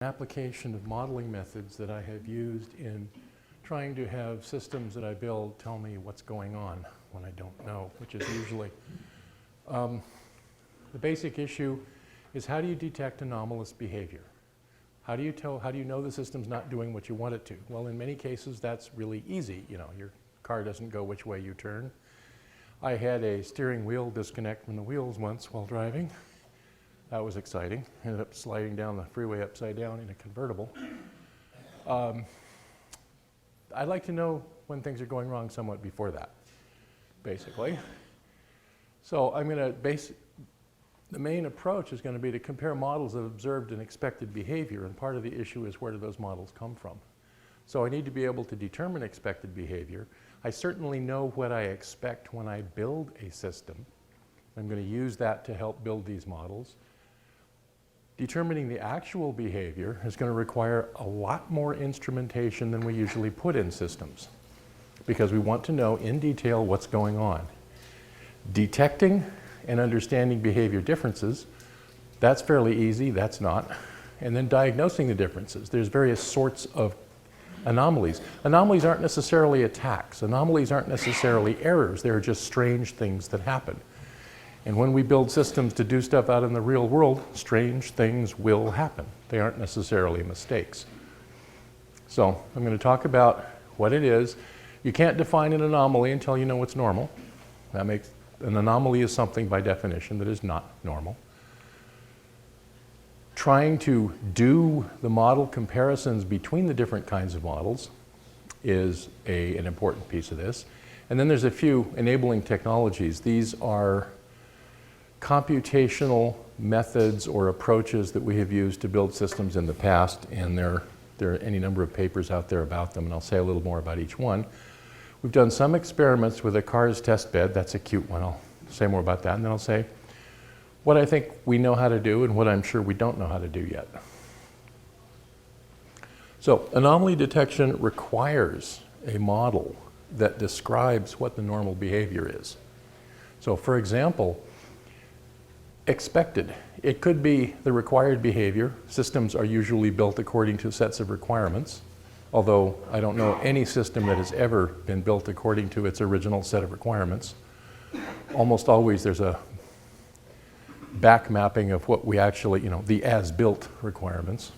Application of modeling methods that I have used in trying to have systems that I build tell me what's going on when I don't know, which is usually. The basic issue is, how do you detect anomalous behavior? How do you know the system's not doing what you want it to? Well, in many cases that's really easy. You know, your car doesn't go which way you turn. I had a steering wheel disconnect from the wheels once while driving. That was exciting. Ended up sliding down the freeway upside down in a convertible. I'd like to know when things are going wrong somewhat before that, basically. So I'm going to the main approach is going to be to compare models of observed and expected behavior, and part of the issue is, where do those models come from? So I need to be able to determine expected behavior. I certainly know what I expect when I build a system. I'm going to use that to help build these models. Determining the actual behavior is going to require a lot more instrumentation than we usually put in systems, because we want to know in detail what's going on. Detecting and understanding behavior differences, that's fairly easy, that's not. And then diagnosing the differences. There's various sorts of anomalies. Anomalies aren't necessarily attacks. Anomalies aren't necessarily errors. They're just strange things that happen. And when we build systems to do stuff out in the real world, strange things will happen. They aren't necessarily mistakes. So I'm going to talk about what it is. You can't define an anomaly until you know what's normal. An anomaly is something by definition that is not normal. Trying to do the model comparisons between the different kinds of models is an important piece of this. And then there's a few enabling technologies. These are computational methods or approaches that we have used to build systems in the past, and there are any number of papers out there about them, and I'll say a little more about each one. We've done some experiments with a car's test bed. That's a cute one. I'll say more about that, and then I'll say what I think we know how to do and what I'm sure we don't know how to do yet. So anomaly detection requires a model that describes what the normal behavior is. So for example, expected. It could be the required behavior. Systems are usually built according to sets of requirements, although I don't know any system that has ever been built according to its original set of requirements. Almost always there's a back mapping of what we actually, the as-built requirements.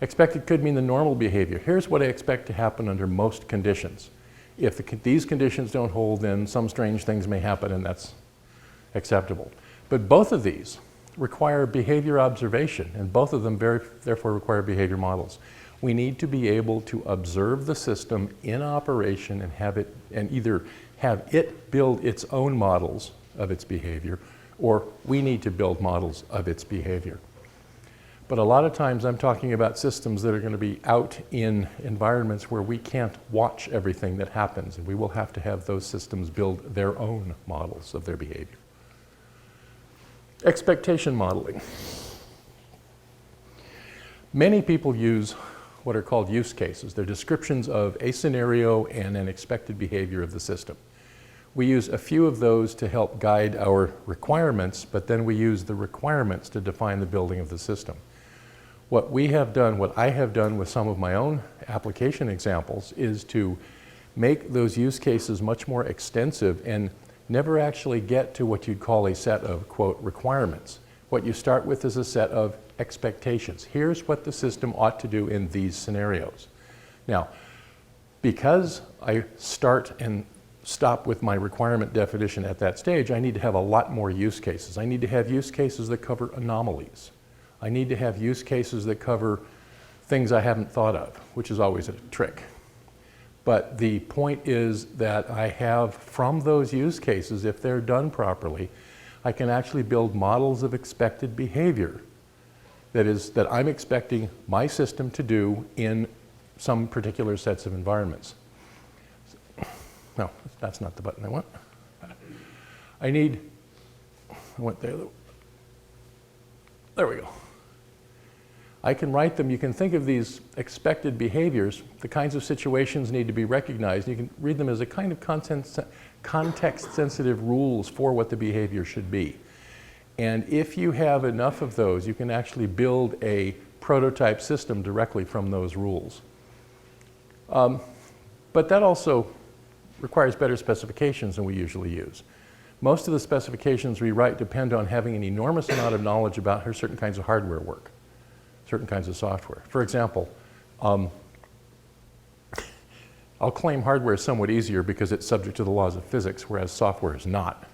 Expected could mean the normal behavior. Here's what I expect to happen under most conditions. If these conditions don't hold, then some strange things may happen, and that's acceptable. But both of these require behavior observation, and both of them therefore require behavior models. We need to be able to observe the system in operation and either have it build its own models of its behavior, or we need to build models of its behavior. But a lot of times I'm talking about systems that are going to be out in environments where we can't watch everything that happens, and we will have to have those systems build their own models of their behavior. Expectation modeling. Many people use what are called use cases. They're descriptions of a scenario and an expected behavior of the system. We use a few of those to help guide our requirements, but then we use the requirements to define the building of the system. What I have done with some of my own application examples is to make those use cases much more extensive and never actually get to what you'd call a set of, quote, requirements. What you start with is a set of expectations. Here's what the system ought to do in these scenarios. Now, because I start and stop with my requirement definition at that stage, I need to have a lot more use cases. I need to have use cases that cover anomalies. I need to have use cases that cover things I haven't thought of, which is always a trick. But the point is that I have, from those use cases, if they're done properly, I can actually build models of expected behavior that I'm expecting my system to do in some particular sets of environments. No, that's not the button I want. I went there. There we go. I can write them. You can think of these expected behaviors. The kinds of situations need to be recognized. You can read them as a kind of context-sensitive rules for what the behavior should be. And if you have enough of those, you can actually build a prototype system directly from those rules. But that also requires better specifications than we usually use. Most of the specifications we write depend on having an enormous amount of knowledge about how certain kinds of hardware work, certain kinds of software. For example, I'll claim hardware is somewhat easier because it's subject to the laws of physics, whereas software is not.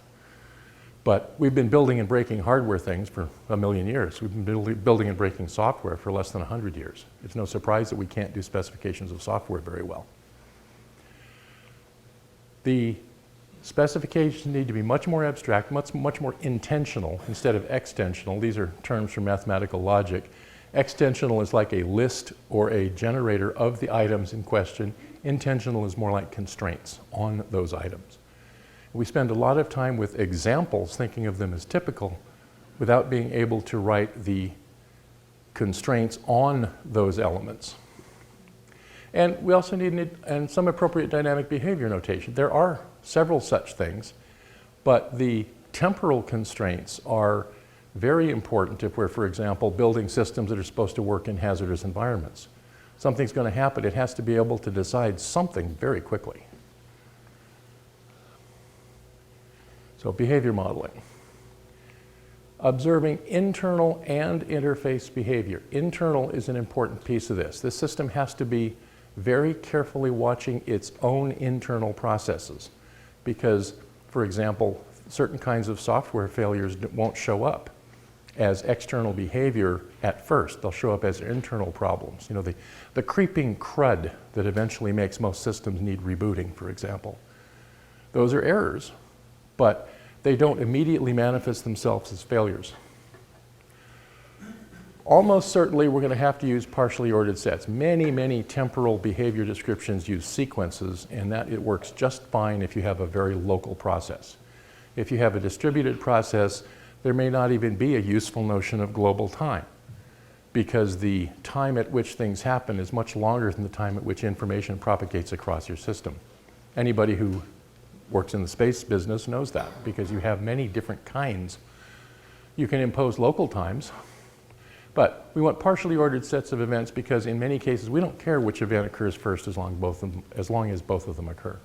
But we've been building and breaking hardware things for 1,000,000 years. We've been building and breaking software for less than 100 years. It's no surprise that we can't do specifications of software very well. The specifications need to be much more abstract, much more intentional instead of extensional. These are terms from mathematical logic. Extensional is like a list or a generator of the items in question. Intentional is more like constraints on those items. We spend a lot of time with examples thinking of them as typical without being able to write the constraints on those elements. And we also need some appropriate dynamic behavior notation. There are several such things, but the temporal constraints are very important if we're, for example, building systems that are supposed to work in hazardous environments. Something's going to happen, it has to be able to decide something very quickly. So behavior modeling. Observing internal and interface behavior. Internal is an important piece of this. This system has to be very carefully watching its own internal processes because, for example, certain kinds of software failures won't show up as external behavior at first. They'll show up as internal problems. You know, the creeping crud that eventually makes most systems need rebooting, for example. Those are errors, but they don't immediately manifest themselves as failures. Almost certainly we're going to have to use partially ordered sets. Many temporal behavior descriptions use sequences, and that it works just fine if you have a very local process. If you have a distributed process, there may not even be a useful notion of global time because the time at which things happen is much longer than the time at which information propagates across your system. Anybody who works in the space business knows that because you have many different kinds. You can impose local times, but we want partially ordered sets of events because in many cases we don't care which event occurs first as long as both of them occur.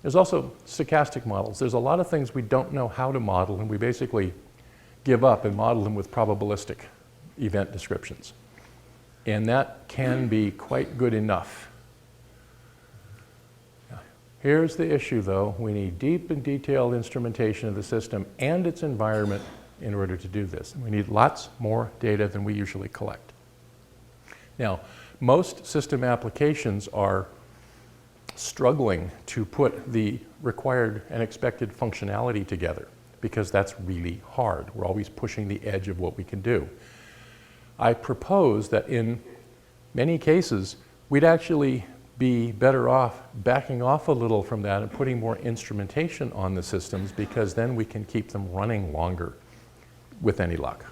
There's also stochastic models. There's a lot of things we don't know how to model and we basically give up and model them with probabilistic event descriptions. And that can be quite good enough. Here's the issue though. We need deep and detailed instrumentation of the system and its environment in order to do this. We need lots more data than we usually collect. Now, most system applications are struggling to put the required and expected functionality together because that's really hard. We're always pushing the edge of what we can do. I propose that in many cases, we'd actually be better off backing off a little from that and putting more instrumentation on the systems because then we can keep them running longer with any luck.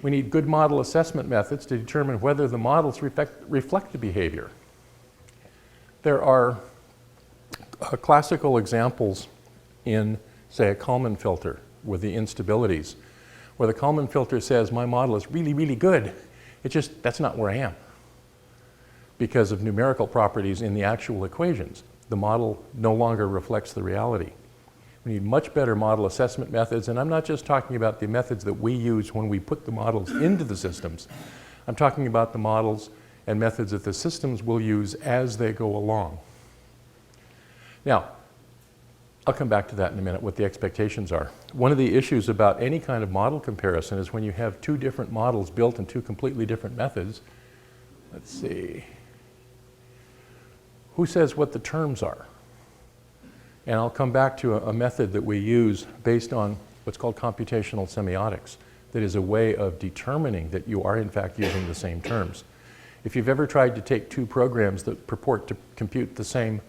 We need good model assessment methods to determine whether the models reflect the behavior. There are classical examples in, say, a Kalman filter with the instabilities, where the Kalman filter says, my model is really good. It's just, that's not where I am because of numerical properties in the actual equations. The model no longer reflects the reality. We need much better model assessment methods, and I'm not just talking about the methods that we use when we put the models into the systems. I'm talking about the models and methods that the systems will use as they go along. Now, I'll come back to that in a minute, what the expectations are. One of the issues about any kind of model comparison is when you have two different models built in two completely different methods. Let's see. Who says what the terms are? And I'll come back to a method that we use based on what's called computational semiotics. That is a way of determining that you are in fact using the same terms. If you've ever tried to take two programs that purport to compute the same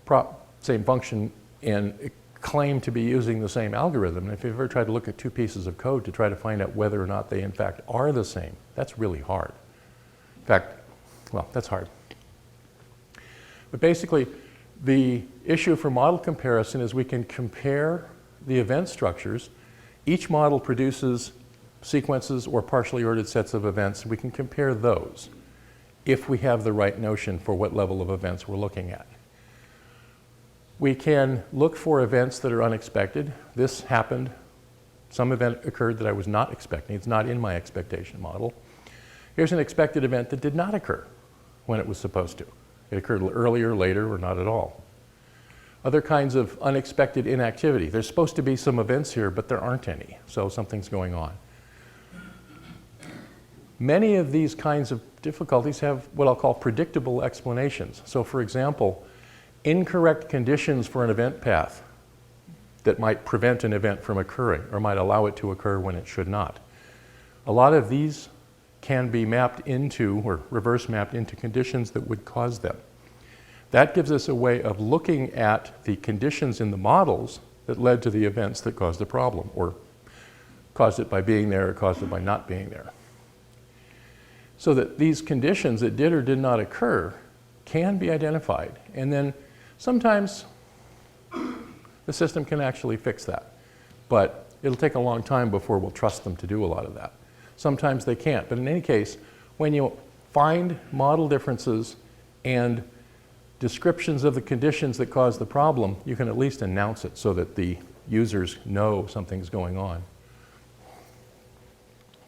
function and claim to be using the same algorithm, if you've ever tried to look at two pieces of code to try to find out whether or not they in fact are the same, that's really hard. In fact, well, that's hard. But basically, the issue for model comparison is we can compare the event structures. Each model produces sequences or partially ordered sets of events. We can compare those if we have the right notion for what level of events we're looking at. We can look for events that are unexpected. This happened. Some event occurred that I was not expecting. It's not in my expectation model. Here's an expected event that did not occur when it was supposed to. It occurred earlier, later, or not at all. Other kinds of unexpected inactivity. There's supposed to be some events here, but there aren't any, so something's going on. Many of these kinds of difficulties have what I'll call predictable explanations. So for example, incorrect conditions for an event path that might prevent an event from occurring or might allow it to occur when it should not. A lot of these can be mapped into or reverse mapped into conditions that would cause them. That gives us a way of looking at the conditions in the models that led to the events that caused the problem, or caused it by being there or caused it by not being there. So that these conditions that did or did not occur can be identified, and then sometimes the system can actually fix that, but it'll take a long time before we'll trust them to do a lot of that. Sometimes they can't, but in any case, when you find model differences and descriptions of the conditions that cause the problem, you can at least announce it so that the users know something's going on.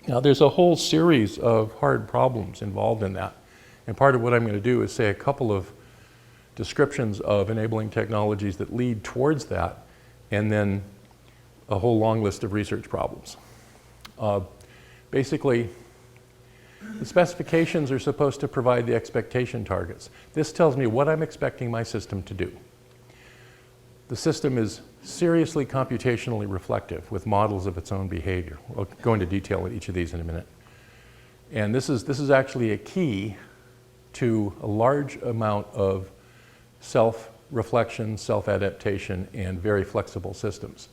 Now, there's a whole series of hard problems involved in that, and part of what I'm going to do is say a couple of descriptions of enabling technologies that lead towards that, and then a whole long list of research problems. Basically, the specifications are supposed to provide the expectation targets. This tells me what I'm expecting my system to do. The system is seriously computationally reflective with models of its own behavior. I'll go into detail with each of these in a minute. And this is actually a key to a large amount of self-reflection, self-adaptation, and very flexible systems.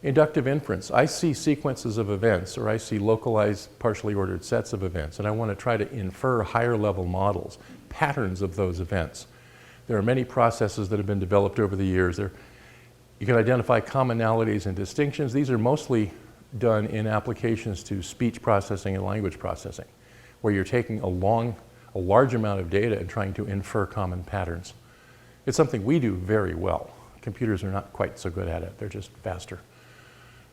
Inductive inference. I see sequences of events, or I see localized, partially ordered sets of events, and I want to try to infer higher level models, patterns of those events. There are many processes that have been developed over the years. You can identify commonalities and distinctions. These are mostly done in applications to speech processing and language processing, where you're taking a large amount of data and trying to infer common patterns. It's something we do very well. Computers are not quite so good at it. They're just faster.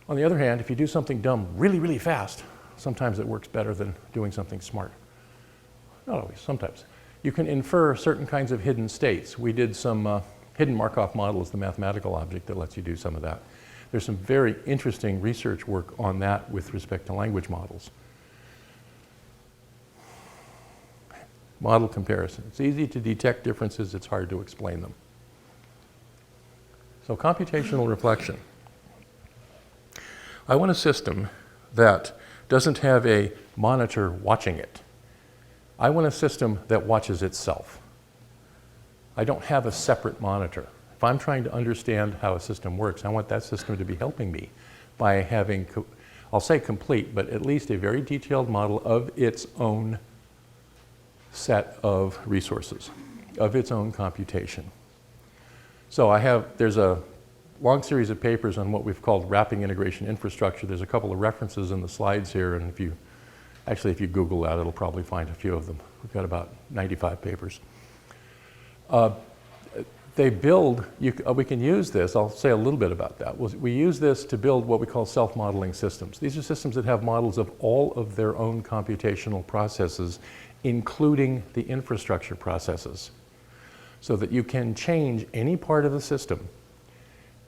On the other hand, if you do something dumb really, really fast, sometimes it works better than doing something smart. Not always, sometimes. You can infer certain kinds of hidden states. We did some hidden Markov model is the mathematical object that lets you do some of that. There's some very interesting research work on that with respect to language models. Model comparison. It's easy to detect differences, it's hard to explain them. So computational reflection. I want a system that doesn't have a monitor watching it. I want a system that watches itself. I don't have a separate monitor. If I'm trying to understand how a system works, I want that system to be helping me by having, I'll say complete, but at least a very detailed model of its own set of resources, of its own computation. So there's a long series of papers on what we've called wrapping integration infrastructure. There's a couple of references in the slides here, and if you Google that, it'll probably find a few of them. We've got about 95 papers. They build, we can use this, I'll say a little bit about that. We use this to build what we call self-modeling systems. These are systems that have models of all of their own computational processes, including the infrastructure processes, so that you can change any part of the system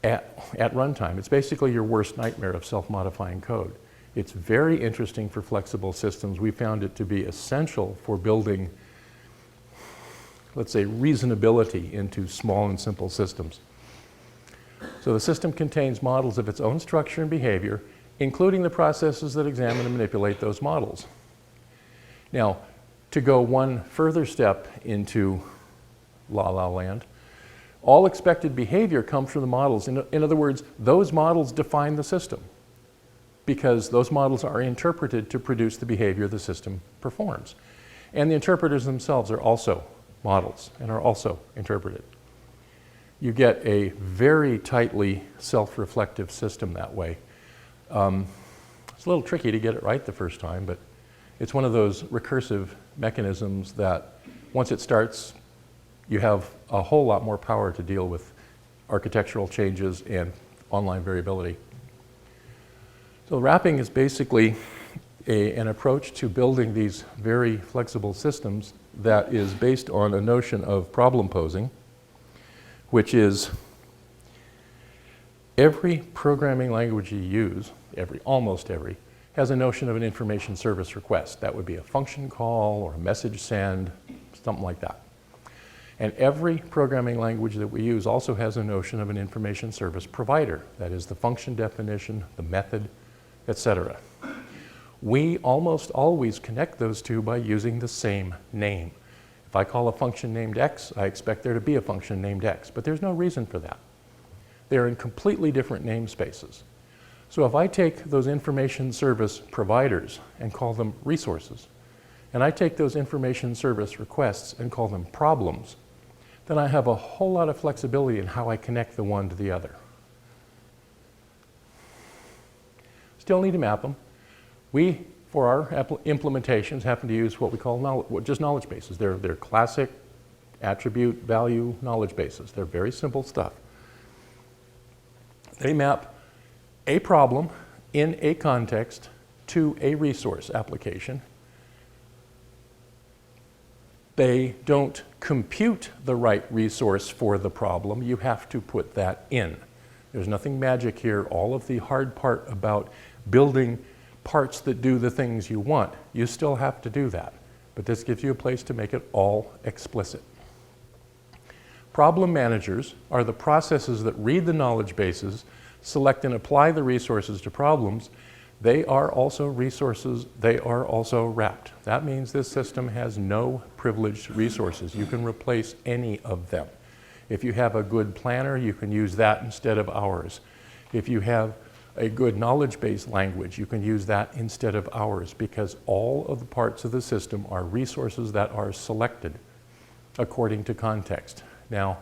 at runtime. It's basically your worst nightmare of self-modifying code. It's very interesting for flexible systems. We found it to be essential for building, let's say, reasonability into small and simple systems. So the system contains models of its own structure and behavior, including the processes that examine and manipulate those models. Now, to go one further step into la-la land, all expected behavior comes from the models. In other words, those models define the system because those models are interpreted to produce the behavior the system performs. And the interpreters themselves are also models and are also interpreted. You get a very tightly self-reflective system that way. It's a little tricky to get it right the first time, but it's one of those recursive mechanisms that once it starts, you have a whole lot more power to deal with architectural changes and online variability. So wrapping is basically an approach to building these very flexible systems that is based on a notion of problem posing, which is every programming language you use, almost every, has a notion of an information service request. That would be a function call or a message send, something like that. And every programming language that we use also has a notion of an information service provider. That is the function definition, the method, etc. We almost always connect those two by using the same name. If I call a function named x, I expect there to be a function named x, but there's no reason for that. They're in completely different namespaces. So if I take those information service providers and call them resources, and I take those information service requests and call them problems, then I have a whole lot of flexibility in how I connect the one to the other. Still need to map them. We, for our implementations, happen to use what we call just knowledge bases. They're classic attribute value knowledge bases. They're very simple stuff. They map a problem in a context to a resource application. They don't compute the right resource for the problem. You have to put that in. There's nothing magic here. All of the hard part about building parts that do the things you want, you still have to do that. But this gives you a place to make it all explicit. Problem managers are the processes that read the knowledge bases, select and apply the resources to problems. They are also resources, they are also wrapped. That means this system has no privileged resources. You can replace any of them. If you have a good planner, you can use that instead of ours. If you have a good knowledge-based language, you can use that instead of ours, because all of the parts of the system are resources that are selected according to context. Now,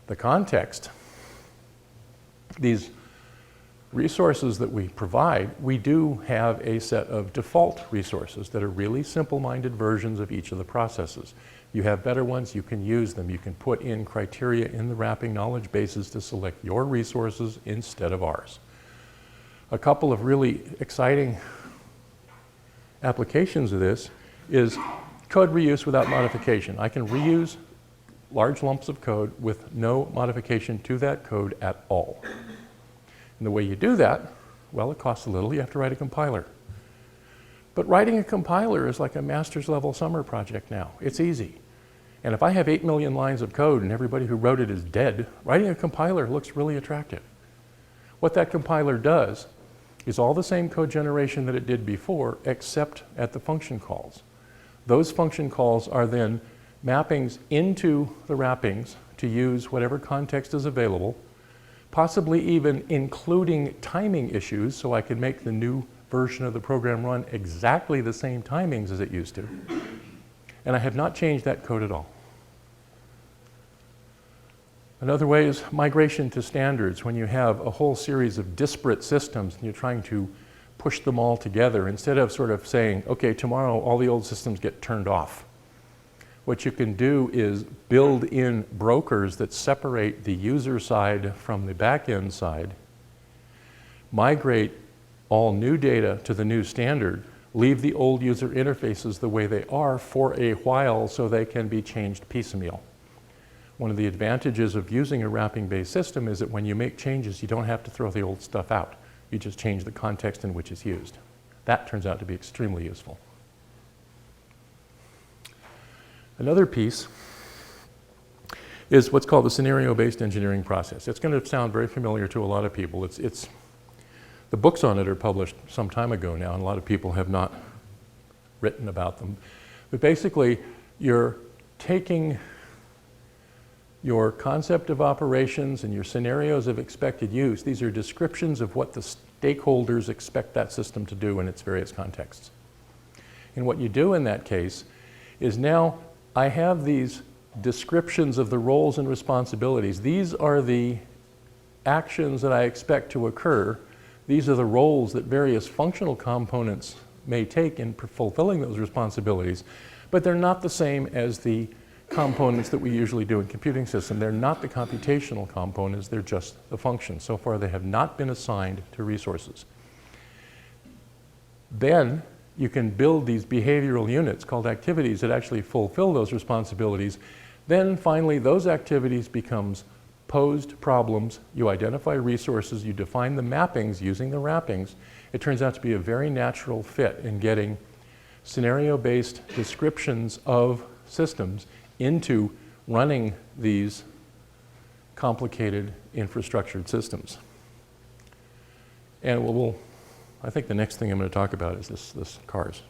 the context, these resources that we provide, we do have a set of default resources that are really simple-minded versions of each of the processes. You have better ones, you can use them. You can put in criteria in the wrapping knowledge bases to select your resources instead of ours. A couple of really exciting applications of this is code reuse without modification. I can reuse large lumps of code with no modification to that code at all. And the way you do that, well, it costs a little. You have to write a compiler. But writing a compiler is like a master's level summer project now. It's easy. And if I have 8 million lines of code and everybody who wrote it is dead, writing a compiler looks really attractive. What that compiler does is all the same code generation that it did before, except at the function calls. Those function calls are then mappings into the wrappings to use whatever context is available, possibly even including timing issues, so I can make the new version of the program run exactly the same timings as it used to. And I have not changed that code at all. Another way is migration to standards. When you have a whole series of disparate systems and you're trying to push them all together, instead of sort of saying, okay, tomorrow all the old systems get turned off. What you can do is build in brokers that separate the user side from the back-end side, migrate all new data to the new standard, leave the old user interfaces the way they are for a while so they can be changed piecemeal. One of the advantages of using a wrapping-based system is that when you make changes, you don't have to throw the old stuff out. You just change the context in which it's used. That turns out to be extremely useful. Another piece is what's called the scenario-based engineering process. It's going to sound very familiar to a lot of people. The books on it are published some time ago now, and a lot of people have not written about them. But basically, you're taking your concept of operations and your scenarios of expected use. These are descriptions of what the stakeholders expect that system to do in its various contexts. And what you do in that case is now I have these descriptions of the roles and responsibilities. These are the actions that I expect to occur These are the roles that various functional components may take in fulfilling those responsibilities, but they're not the same as the components that we usually do in computing systems. They're not the computational components, they're just the functions. So far, they have not been assigned to resources. Then you can build these behavioral units called activities that actually fulfill those responsibilities. Then finally, those activities becomes posed problems. You identify resources, you define the mappings using the wrappings. It turns out to be a very natural fit in getting scenario-based descriptions of systems into running these complicated infrastructured systems. And I think the next thing I'm going to talk about is this cars.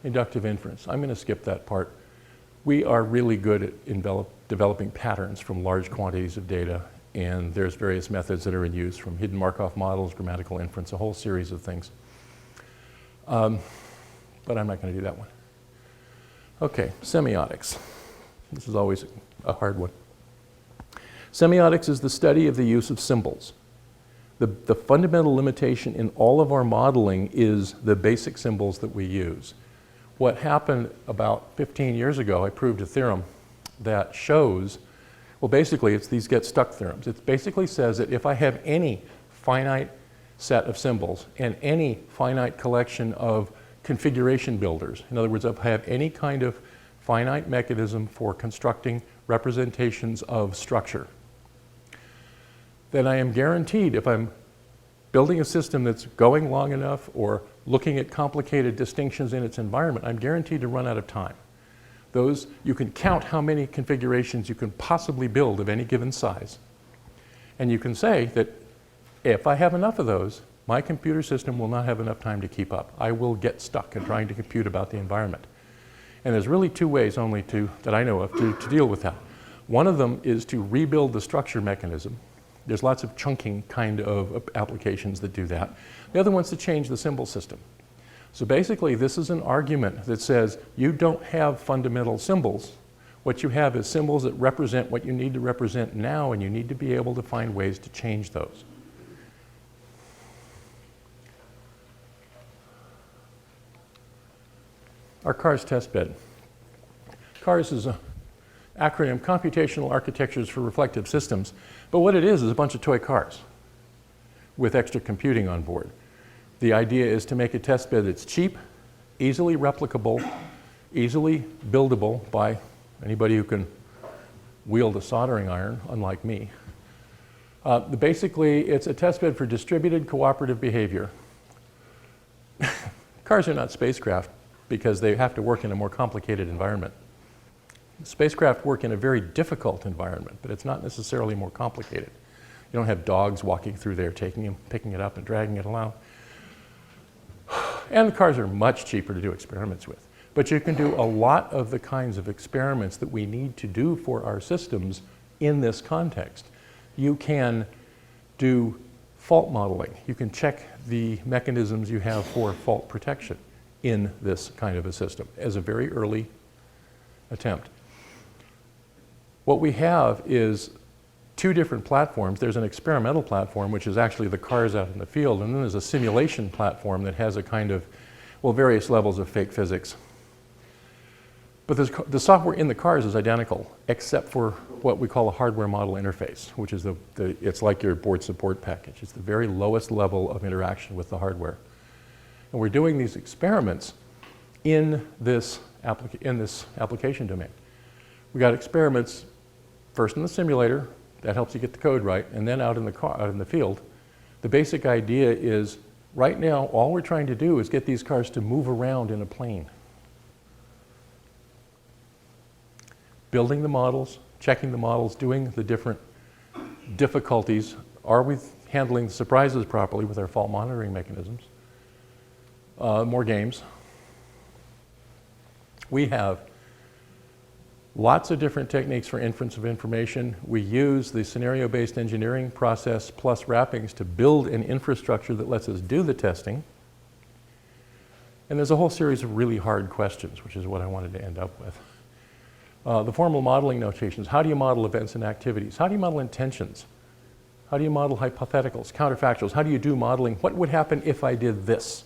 Inductive inference. I'm going to skip that part. We are really good at developing patterns from large quantities of data, and there's various methods that are in use, from hidden Markov models, grammatical inference, a whole series of things. But I'm not going to do that one. Okay, semiotics. This is always a hard one. Semiotics is the study of the use of symbols. The fundamental limitation in all of our modeling is the basic symbols that we use. What happened about 15 years ago, I proved a theorem that shows, well, basically it's these get stuck theorems. It basically says that if I have any finite set of symbols and any finite collection of configuration builders, in other words, if I have any kind of finite mechanism for constructing representations of structure, then I am guaranteed, if I'm building a system that's going long enough or looking at complicated distinctions in its environment, I'm guaranteed to run out of time. Those, you can count how many configurations you can possibly build of any given size. And you can say that if I have enough of those, my computer system will not have enough time to keep up. I will get stuck in trying to compute about the environment. And there's really two ways only that I know of to deal with that. One of them is to rebuild the structure mechanism. There's lots of chunking kind of applications that do that. The other one's to change the symbol system. So basically, this is an argument that says you don't have fundamental symbols. What you have is symbols that represent what you need to represent now, and you need to be able to find ways to change those. Our CARS testbed. CARS is an acronym, Computational Architectures for Reflective Systems. But what it is a bunch of toy cars with extra computing on board. The idea is to make a testbed that's cheap, easily replicable, easily buildable by anybody who can wield a soldering iron, unlike me. Basically, it's a testbed for distributed cooperative behavior. Cars are not spacecraft because they have to work in a more complicated environment. Spacecraft work in a very difficult environment, but it's not necessarily more complicated. You don't have dogs walking through there, picking it up and dragging it along. And the cars are much cheaper to do experiments with. But you can do a lot of the kinds of experiments that we need to do for our systems in this context. You can do fault modeling. You can check the mechanisms you have for fault protection in this kind of a system as a very early attempt. What we have is two different platforms. There's an experimental platform, which is actually the cars out in the field, and then there's a simulation platform that has a kind of, well, various levels of fake physics. But the software in the cars is identical, except for what we call a hardware model interface, which is it's like your board support package. It's the very lowest level of interaction with the hardware. And we're doing these experiments in this application domain. We got experiments first in the simulator. That helps you get the code right, and then out in the field. The basic idea is, right now, all we're trying to do is get these cars to move around in a plane. Building the models, checking the models, doing the different difficulties. Are we handling the surprises properly with our fault monitoring mechanisms? More games. We have lots of different techniques for inference of information. We use the scenario-based engineering process plus wrappings to build an infrastructure that lets us do the testing. And there's a whole series of really hard questions, which is what I wanted to end up with. The formal modeling notations. How do you model events and activities? How do you model intentions? How do you model hypotheticals, counterfactuals? How do you do modeling? What would happen if I did this?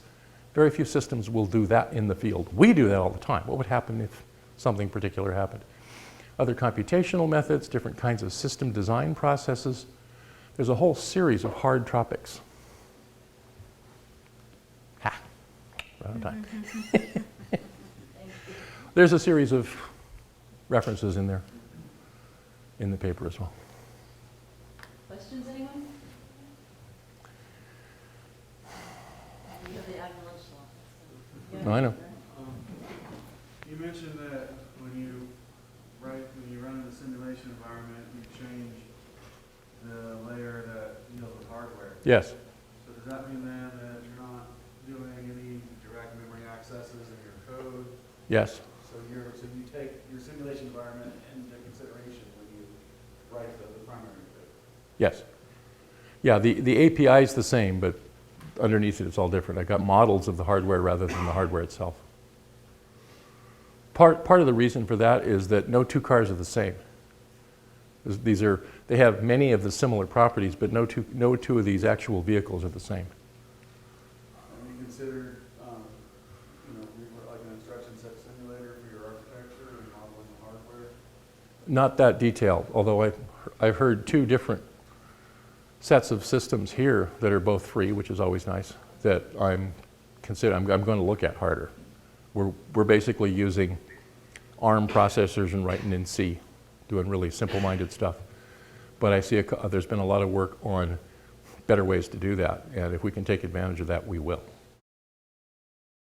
Very few systems will do that in the field. We do that all the time. What would happen if something particular happened? Other computational methods, different kinds of system design processes. There's a whole series of hard topics. Ha! We're out of time. There's a series of references in there, in the paper as well. Questions, anyone? You have the acknowledged law. No, I know. You mentioned that when you run in the simulation environment, you change the layer that deals with hardware. Yes. So does that mean then that you're not doing any direct memory accesses in your code? Yes. So you take your simulation environment into consideration when you write the primary code? Yes. Yeah, the API is the same, but underneath it, it's all different. I've got models of the hardware rather than the hardware itself. Part of the reason for that is that no two cars are the same. They have many of the similar properties, but no two of these actual vehicles are the same. Have you considered, like an instruction set simulator for your architecture and modeling the hardware? Not that detailed, although I've heard two different sets of systems here that are both free, which is always nice, that I'm going to look at harder. We're basically using ARM processors and writing in C, doing really simple-minded stuff. But I see there's been a lot of work on better ways to do that, and if we can take advantage of that, we will.